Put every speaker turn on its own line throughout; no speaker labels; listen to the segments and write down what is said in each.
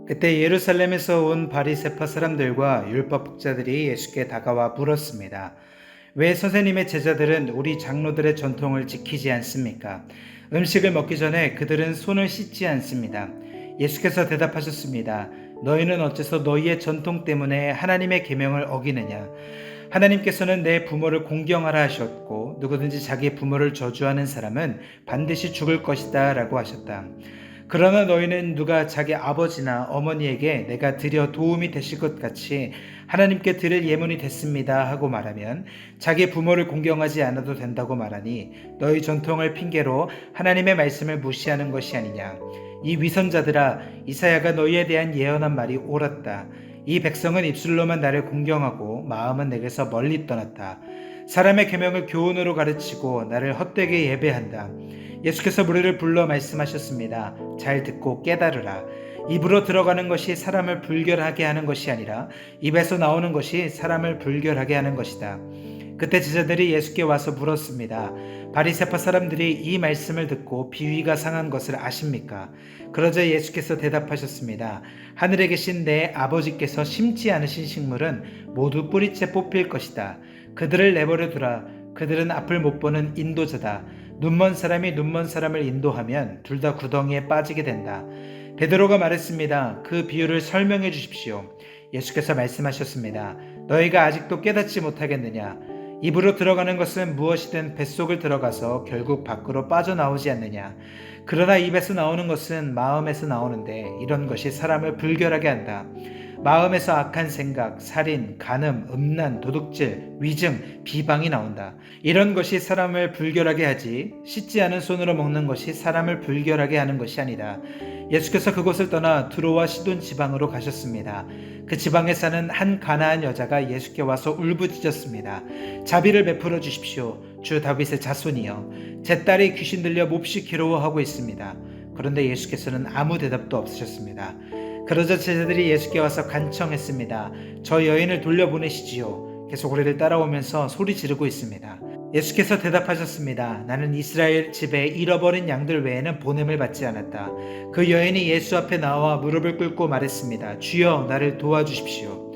그때 예루살렘에서 온 바리새파 사람들과 율법학자들이 예수께 다가와 물었습니다. 왜 선생님의 제자들은 우리 장로들의 전통을 지키지 않습니까? 음식을 먹기 전에 그들은 손을 씻지 않습니다. 예수께서 대답하셨습니다. 너희는 어째서 너희의 전통 때문에 하나님의 계명을 어기느냐? 하나님께서는 내 부모를 공경하라 하셨고 누구든지 자기 부모를 저주하는 사람은 반드시 죽을 것이다 라고 하셨다. 그러나 너희는 누가 자기 아버지나 어머니에게 내가 드려 도움이 되실 것 같이 하나님께 드릴 예문이 됐습니다 하고 말하면 자기 부모를 공경하지 않아도 된다고 말하니 너희 전통을 핑계로 하나님의 말씀을 무시하는 것이 아니냐. 이 위선자들아, 이사야가 너희에 대한 예언한 말이 옳았다. 이 백성은 입술로만 나를 공경하고 마음은 내게서 멀리 떠났다. 사람의 계명을 교훈으로 가르치고 나를 헛되게 예배한다. 예수께서 무리를 불러 말씀하셨습니다. 잘 듣고 깨달으라. 입으로 들어가는 것이 사람을 불결하게 하는 것이 아니라 입에서 나오는 것이 사람을 불결하게 하는 것이다. 그때 제자들이 예수께 와서 물었습니다. 바리새파 사람들이 이 말씀을 듣고 비위가 상한 것을 아십니까? 그러자 예수께서 대답하셨습니다. 하늘에 계신 내 아버지께서 심지 않으신 식물은 모두 뿌리째 뽑힐 것이다. 그들을 내버려 두라. 그들은 앞을 못 보는 인도자다. 눈먼 사람이 눈먼 사람을 인도하면 둘 다 구덩이에 빠지게 된다. 베드로가 말했습니다. 그 비유를 설명해 주십시오. 예수께서 말씀하셨습니다. 너희가 아직도 깨닫지 못하겠느냐? 입으로 들어가는 것은 무엇이든 뱃속을 들어가서 결국 밖으로 빠져나오지 않느냐? 그러나 입에서 나오는 것은 마음에서 나오는데 이런 것이 사람을 불결하게 한다. 마음에서 악한 생각, 살인, 간음, 음란, 도둑질, 위증, 비방이 나온다. 이런 것이 사람을 불결하게 하지 씻지 않은 손으로 먹는 것이 사람을 불결하게 하는 것이 아니다. 예수께서 그곳을 떠나 두로와 시돈 지방으로 가셨습니다. 그 지방에 사는 한 가나안 여자가 예수께 와서 울부짖었습니다. 자비를 베풀어 주십시오. 주 다윗의 자손이여. 제 딸이 귀신 들려 몹시 괴로워하고 있습니다. 그런데 예수께서는 아무 대답도 없으셨습니다. 그러자 제자들이 예수께 와서 간청했습니다. 저 여인을 돌려보내시지요. 계속 우리를 따라오면서 소리 지르고 있습니다. 예수께서 대답하셨습니다. 나는 이스라엘 집에 잃어버린 양들 외에는 보냄을 받지 않았다. 그 여인이 예수 앞에 나와 무릎을 꿇고 말했습니다. 주여, 나를 도와주십시오.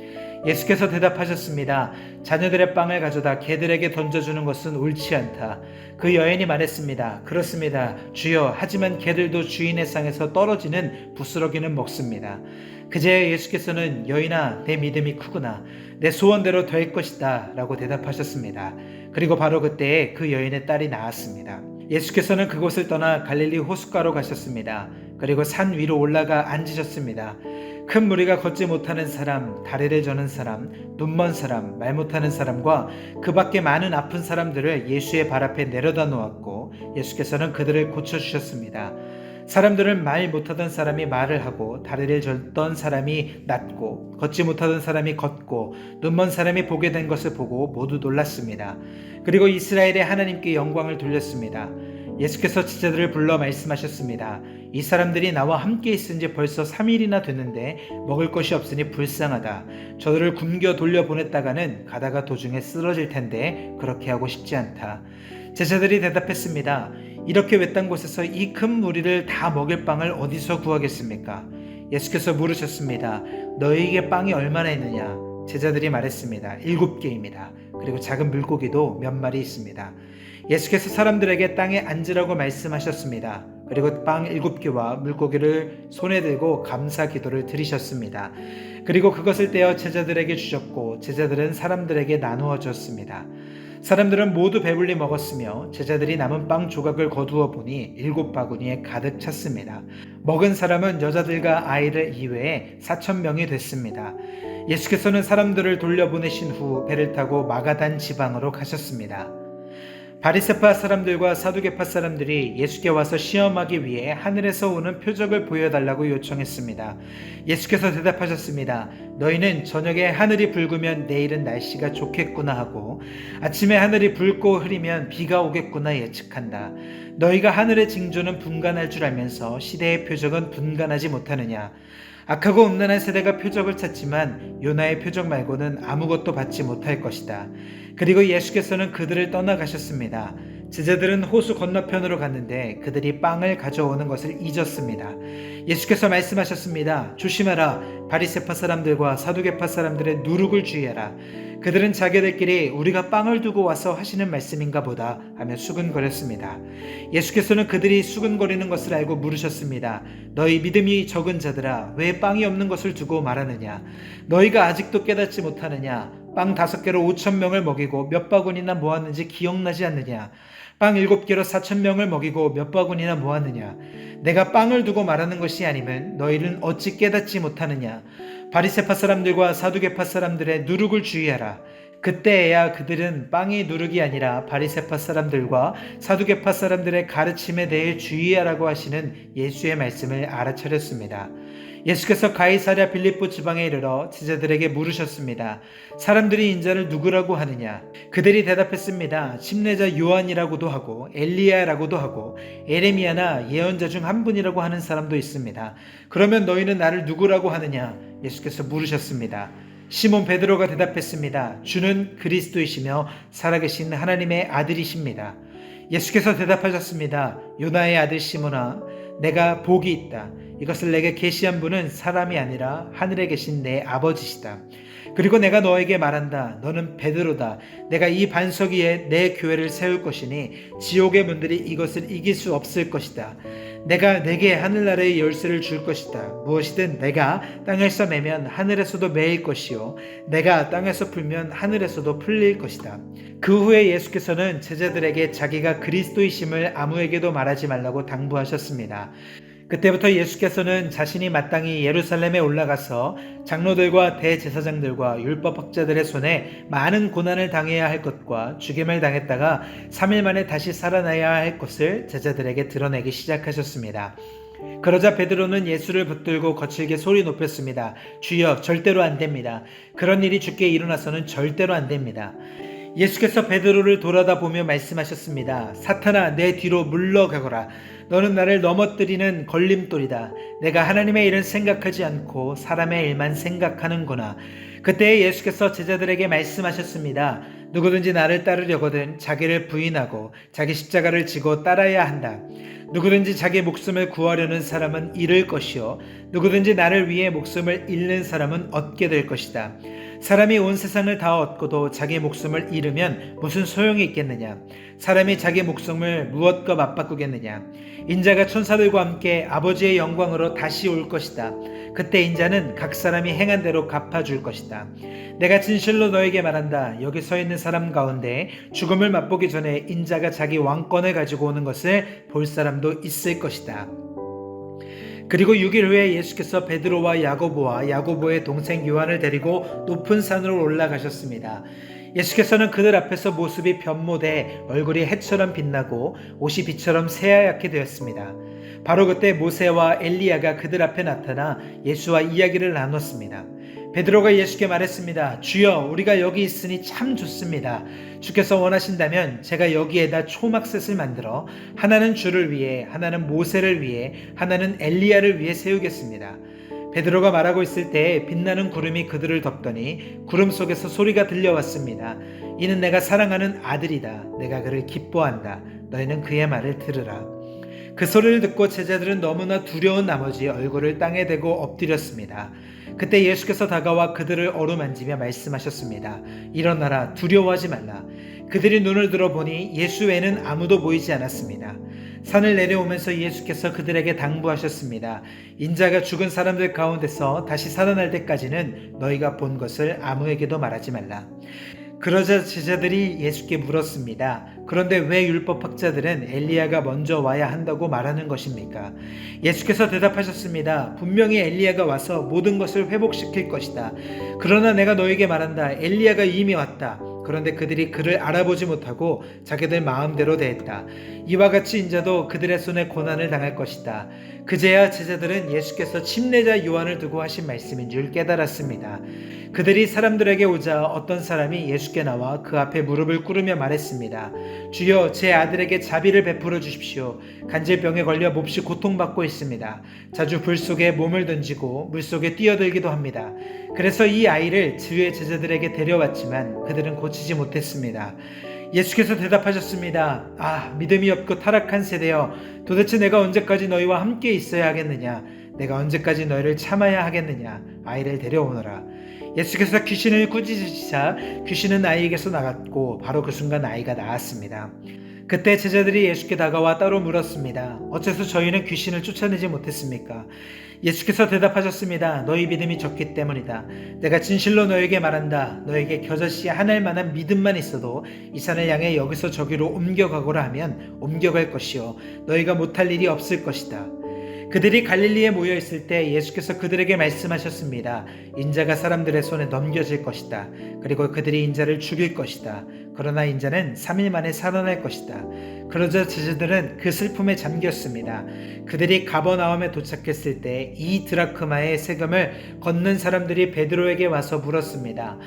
예수께서 대답하셨습니다. 자녀들의 빵을 가져다 개들에게 던져주는 것은 옳지 않다. 그 여인이 말했습니다. 그렇습니다. 주여, 하지만 개들도 주인의 상에서 떨어지는 부스러기는 먹습니다. 그제야 예수께서는 여인아, 내 믿음이 크구나. 내 소원대로 될 것이다 라고 대답하셨습니다. 그리고 바로 그때에 그 여인의 딸이 나았습니다. 예수께서는 그곳을 떠나 갈릴리 호숫가로 가셨습니다. 그리고 산 위로 올라가 앉으셨습니다. 큰 무리가 걷지 못하는 사람, 다리를 저는 사람, 눈먼 사람, 말 못하는 사람과 그 밖에 많은 아픈 사람들을 예수의 발 앞에 내려다 놓았고 예수께서는 그들을 고쳐주셨습니다. 사람들은 말 못하던 사람이 말을 하고 다리를 졌던 사람이 낫고 걷지 못하던 사람이 걷고 눈먼 사람이 보게 된 것을 보고 모두 놀랐습니다. 그리고 이스라엘의 하나님께 영광을 돌렸습니다. 예수께서 제자들을 불러 말씀하셨습니다. 이 사람들이 나와 함께 있은 지 벌써 3일이나 됐는데 먹을 것이 없으니 불쌍하다. 저들을 굶겨 돌려보냈다가는 가다가 도중에 쓰러질 텐데 그렇게 하고 싶지 않다. 제자들이 대답했습니다. 이렇게 외딴 곳에서 이 큰 무리를 다 먹일 빵을 어디서 구하겠습니까? 예수께서 물으셨습니다. 너희에게 빵이 얼마나 있느냐? 제자들이 말했습니다. 7개입니다. 그리고 작은 물고기도 몇 마리 있습니다. 예수께서 사람들에게 땅에 앉으라고 말씀하셨습니다. 그리고 빵 7개와 물고기를 손에 들고 감사 기도를 드리셨습니다. 그리고 그것을 떼어 제자들에게 주셨고 제자들은 사람들에게 나누어 줬습니다. 사람들은 모두 배불리 먹었으며 제자들이 남은 빵 조각을 거두어 보니 7바구니에 가득 찼습니다. 먹은 사람은 여자들과 아이들 이외에 4,000명이 됐습니다. 예수께서는 사람들을 돌려보내신 후 배를 타고 마가단 지방으로 가셨습니다. 바리새파 사람들과 사두개파 사람들이 예수께 와서 시험하기 위해 하늘에서 오는 표적을 보여달라고 요청했습니다. 예수께서 대답하셨습니다. 너희는 저녁에 하늘이 붉으면 내일은 날씨가 좋겠구나 하고 아침에 하늘이 붉고 흐리면 비가 오겠구나 예측한다. 너희가 하늘의 징조는 분간할 줄 알면서 시대의 표적은 분간하지 못하느냐. 악하고 음란한 세대가 표적을 찾지만 요나의 표적 말고는 아무것도 받지 못할 것이다. 그리고 예수께서는 그들을 떠나가셨습니다. 제자들은 호수 건너편으로 갔는데 그들이 빵을 가져오는 것을 잊었습니다. 예수께서 말씀하셨습니다. 조심하라. 바리새파 사람들과 사두개파 사람들의 누룩을 주의하라. 그들은 자기들끼리 우리가 빵을 두고 와서 하시는 말씀인가 보다 하며 수근거렸습니다. 예수께서는 그들이 수근거리는 것을 알고 물으셨습니다. 너희 믿음이 적은 자들아, 왜 빵이 없는 것을 두고 말하느냐? 너희가 아직도 깨닫지 못하느냐? 빵 5개로 5,000명을 먹이고 몇 바구니나 모았는지 기억나지 않느냐? 빵 7개로 4,000명을 먹이고 몇 바구니나 모았느냐? 내가 빵을 두고 말하는 것이 아니면 너희는 어찌 깨닫지 못하느냐? 바리새파 사람들과 사두개파 사람들의 누룩을 주의하라. 그때에야 그들은 빵이 누룩이 아니라 바리새파 사람들과 사두개파 사람들의 가르침에 대해 주의하라고 하시는 예수의 말씀을 알아차렸습니다. 예수께서 가이사랴 빌립보 지방에 이르러 제자들에게 물으셨습니다. 사람들이 인자를 누구라고 하느냐? 그들이 대답했습니다. 침례자 요한이라고도 하고 엘리야라고도 하고 에레미야나 예언자 중 한 분이라고 하는 사람도 있습니다. 그러면 너희는 나를 누구라고 하느냐? 예수께서 물으셨습니다. 시몬 베드로가 대답했습니다. 주는 그리스도이시며 살아계신 하나님의 아들이십니다. 예수께서 대답하셨습니다. 요나의 아들 시몬아, 내가 복이 있다. 이것을 내게 계시한 분은 사람이 아니라 하늘에 계신 내 아버지시다. 그리고 내가 너에게 말한다. 너는 베드로다. 내가 이 반석 위에 내 교회를 세울 것이니 지옥의 문들이 이것을 이길 수 없을 것이다. 내가 내게 하늘나라의 열쇠를 줄 것이다. 무엇이든 내가 땅에서 매면 하늘에서도 매일 것이요 내가 땅에서 풀면 하늘에서도 풀릴 것이다. 그 후에 예수께서는 제자들에게 자기가 그리스도이심을 아무에게도 말하지 말라고 당부하셨습니다. 그때부터 예수께서는 자신이 마땅히 예루살렘에 올라가서 장로들과 대제사장들과 율법학자들의 손에 많은 고난을 당해야 할 것과 죽임을 당했다가 3일 만에 다시 살아나야 할 것을 제자들에게 드러내기 시작하셨습니다. 그러자 베드로는 예수를 붙들고 거칠게 소리 높였습니다. 주여, 절대로 안 됩니다. 그런 일이 주께 일어나서는 절대로 안 됩니다. 예수께서 베드로를 돌아다 보며 말씀하셨습니다. 사탄아, 내 뒤로 물러가거라. 너는 나를 넘어뜨리는 걸림돌이다. 내가 하나님의 일은 생각하지 않고 사람의 일만 생각하는구나. 그때 예수께서 제자들에게 말씀하셨습니다. 누구든지 나를 따르려거든 자기를 부인하고 자기 십자가를 지고 따라야 한다. 누구든지 자기 목숨을 구하려는 사람은 잃을 것이요 누구든지 나를 위해 목숨을 잃는 사람은 얻게 될 것이다. 사람이 온 세상을 다 얻고도 자기 목숨을 잃으면 무슨 소용이 있겠느냐? 사람이 자기 목숨을 무엇과 맞바꾸겠느냐? 인자가 천사들과 함께 아버지의 영광으로 다시 올 것이다. 그때 인자는 각 사람이 행한 대로 갚아줄 것이다. 내가 진실로 너에게 말한다. 여기 서 있는 사람 가운데 죽음을 맛보기 전에 인자가 자기 왕권을 가지고 오는 것을 볼 사람도 있을 것이다. 그리고 6일 후에 예수께서 베드로와 야고보와 야고보의 동생 요한을 데리고 높은 산으로 올라가셨습니다. 예수께서는 그들 앞에서 모습이 변모돼 얼굴이 해처럼 빛나고 옷이 빛처럼 새하얗게 되었습니다. 바로 그때 모세와 엘리야가 그들 앞에 나타나 예수와 이야기를 나눴습니다. 베드로가 예수께 말했습니다. 주여, 우리가 여기 있으니 참 좋습니다. 주께서 원하신다면 제가 여기에다 초막셋을 만들어 하나는 주를 위해, 하나는 모세를 위해, 하나는 엘리야를 위해 세우겠습니다. 베드로가 말하고 있을 때 빛나는 구름이 그들을 덮더니 구름 속에서 소리가 들려왔습니다. 이는 내가 사랑하는 아들이다. 내가 그를 기뻐한다. 너희는 그의 말을 들으라. 그 소리를 듣고 제자들은 너무나 두려운 나머지 얼굴을 땅에 대고 엎드렸습니다. 그때 예수께서 다가와 그들을 어루만지며 말씀하셨습니다. 일어나라, 두려워하지 말라. 그들이 눈을 들어보니 예수 외에는 아무도 보이지 않았습니다. 산을 내려오면서 예수께서 그들에게 당부하셨습니다. 인자가 죽은 사람들 가운데서 다시 살아날 때까지는 너희가 본 것을 아무에게도 말하지 말라. 그러자 제자들이 예수께 물었습니다. 그런데 왜 율법학자들은 엘리야가 먼저 와야 한다고 말하는 것입니까? 예수께서 대답하셨습니다. 분명히 엘리야가 와서 모든 것을 회복시킬 것이다. 그러나 내가 너에게 말한다. 엘리야가 이미 왔다. 그런데 그들이 그를 알아보지 못하고 자기들 마음대로 대했다. 이와 같이 인자도 그들의 손에 고난을 당할 것이다. 그제야 제자들은 예수께서 침례자 요한을 두고 하신 말씀인 줄 깨달았습니다. 그들이 사람들에게 오자 어떤 사람이 예수께 나와 그 앞에 무릎을 꿇으며 말했습니다. 주여, 제 아들에게 자비를 베풀어 주십시오. 간질병에 걸려 몹시 고통받고 있습니다. 자주 불 속에 몸을 던지고 물 속에 뛰어들기도 합니다. 그래서 이 아이를 주의 제자들에게 데려왔지만 그들은 고치지 못했습니다. 예수께서 대답하셨습니다. 아, 믿음이 없고 타락한 세대여, 도대체 내가 언제까지 너희와 함께 있어야 하겠느냐? 내가 언제까지 너희를 참아야 하겠느냐? 아이를 데려오너라. 예수께서 귀신을 꾸짖으시자 귀신은 아이에게서 나갔고 바로 그 순간 아이가 나았습니다. 그때 제자들이 예수께 다가와 따로 물었습니다. 어째서 저희는 귀신을 쫓아내지 못했습니까? 예수께서 대답하셨습니다. 너희 믿음이 적기 때문이다. 내가 진실로 너에게 말한다. 너에게 겨자씨 하나일 만한 믿음만 있어도 이 산을 향해 여기서 저기로 옮겨가고라 하면 옮겨갈 것이요 너희가 못할 일이 없을 것이다. 그들이 갈릴리에 모여 있을 때 예수께서 그들에게 말씀하셨습니다. 인자가 사람들의 손에 넘겨질 것이다. 그리고 그들이 인자를 죽일 것이다. 그러나 인자는 3일 만에 살아날 것이다. 그러자 제자들은 그 슬픔에 잠겼습니다. 그들이 가버나움에 도착했을 때 2드라크마의 세금을 걷는 사람들이 베드로에게 와서 물었습니다.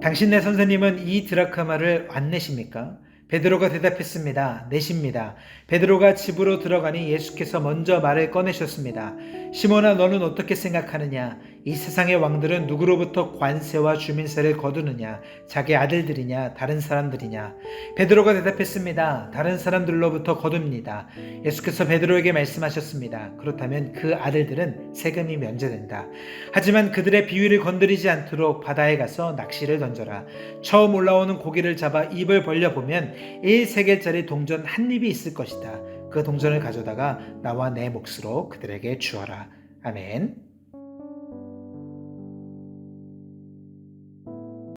당신네 선생님은 2드라크마를 안 내십니까? 베드로가 대답했습니다. 내십니다. 베드로가 집으로 들어가니 예수께서 먼저 말을 꺼내셨습니다. 시몬아, 너는 어떻게 생각하느냐? 이 세상의 왕들은 누구로부터 관세와 주민세를 거두느냐? 자기 아들들이냐? 다른 사람들이냐? 베드로가 대답했습니다. 다른 사람들로부터 거둡니다. 예수께서 베드로에게 말씀하셨습니다. 그렇다면 그 아들들은 세금이 면제된다. 하지만 그들의 비위를 건드리지 않도록 바다에 가서 낚시를 던져라. 처음 올라오는 고기를 잡아 입을 벌려보면 1세겔짜리 동전 한 입이 있을 것이다. 그 동전을 가져다가 나와 내 몫으로 그들에게 주어라. 아멘.